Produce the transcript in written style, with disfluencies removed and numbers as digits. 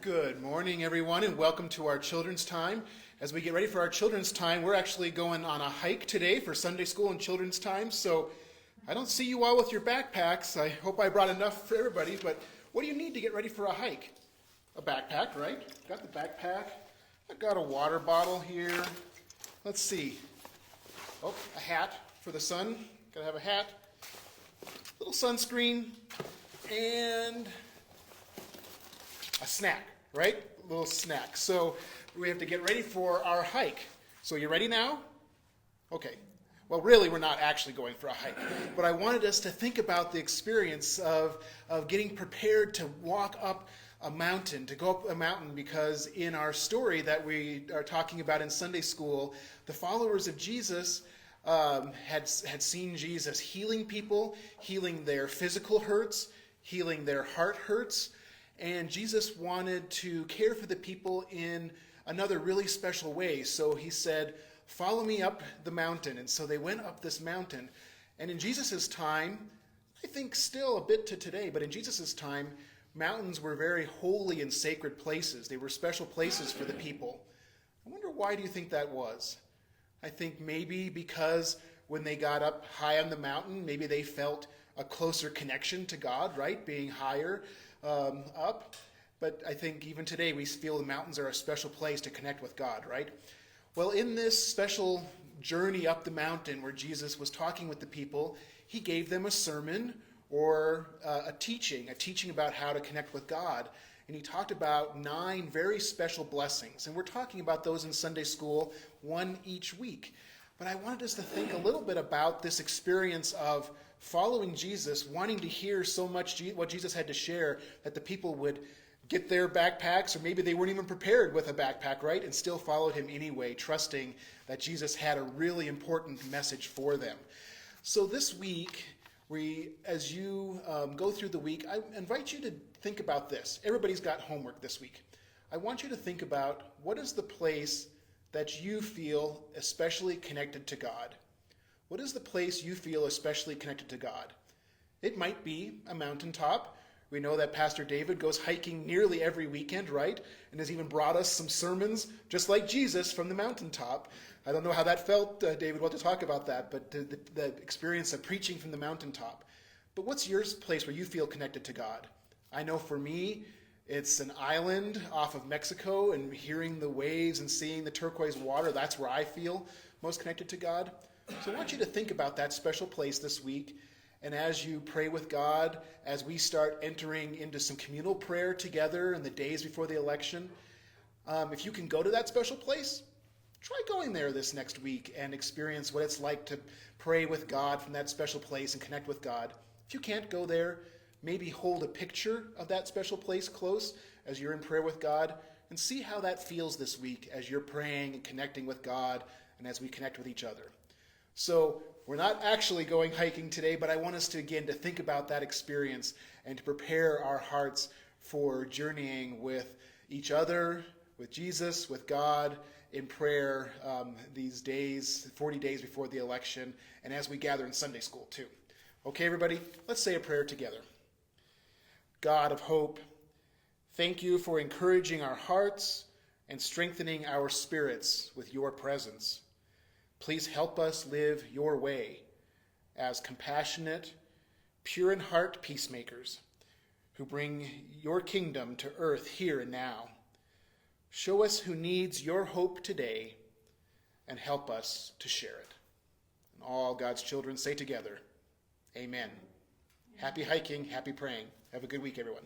Good morning, everyone, and welcome to our children's time. As we get ready for our children's time, we're actually going on a hike today for Sunday school and children's time. So I don't see you all with your backpacks. I hope I brought enough for everybody, but what do you need to get ready for a hike? A backpack, right? Got the backpack. I've got a water bottle here. Let's see. Oh, a hat for the sun. Gotta have a hat. Little sunscreen. And a snack, right? A little snack. So we have to get ready for our hike. So you ready now? Okay. Well, really, we're not actually going for a hike. But I wanted us to think about the experience of getting prepared to walk up a mountain, to go up a mountain, because in our story that we are talking about in Sunday school, the followers of Jesus had seen Jesus healing people, healing their physical hurts, healing their heart hurts. And Jesus wanted to care for the people in another really special way. So he said, follow me up the mountain. And so they went up this mountain. And in Jesus' time, I think still a bit to today, but in Jesus' time, mountains were very holy and sacred places. They were special places for the people. I wonder, why do you think that was? I think maybe because when they got up high on the mountain, maybe they felt a closer connection to God, right? Being higher up. But I think even today we feel the mountains are a special place to connect with God, right? Well, in this special journey up the mountain where Jesus was talking with the people, he gave them a sermon or a teaching about how to connect with God. And he talked about 9 very special blessings. And we're talking about those in Sunday school, 1 each week. But I wanted us to think a little bit about this experience of following Jesus, wanting to hear so much what Jesus had to share that the people would get their backpacks, or maybe they weren't even prepared with a backpack, right? And still followed him anyway, trusting that Jesus had a really important message for them. So this week, as you go through the week, I invite you to think about this. Everybody's got homework this week. I want you to think about, what is the place that you feel especially connected to God? What is the place you feel especially connected to God? It might be a mountaintop. We know that Pastor David goes hiking nearly every weekend, right? And has even brought us some sermons, just like Jesus, from the mountaintop. I don't know how that felt, David. We'll have to talk about that, but the experience of preaching from the mountaintop. But what's your place where you feel connected to God? I know for me, it's an island off of Mexico, and hearing the waves and seeing the turquoise water, that's where I feel most connected to God. So I want you to think about that special place this week. And as you pray with God, as we start entering into some communal prayer together in the days before the election, if you can go to that special place, try going there this next week and experience what it's like to pray with God from that special place and connect with God. If you can't go there, maybe hold a picture of that special place close as you're in prayer with God, and see how that feels this week as you're praying and connecting with God and as we connect with each other. So we're not actually going hiking today, but I want us to, again, to think about that experience and to prepare our hearts for journeying with each other, with Jesus, with God, in prayer these days, 40 days before the election, and as we gather in Sunday school too. Okay, everybody, let's say a prayer together. God of hope, thank you for encouraging our hearts and strengthening our spirits with your presence. Please help us live your way as compassionate, pure in heart peacemakers who bring your kingdom to earth here and now. Show us who needs your hope today and help us to share it. And all God's children say together, amen. Happy hiking, happy praying. Have a good week, everyone.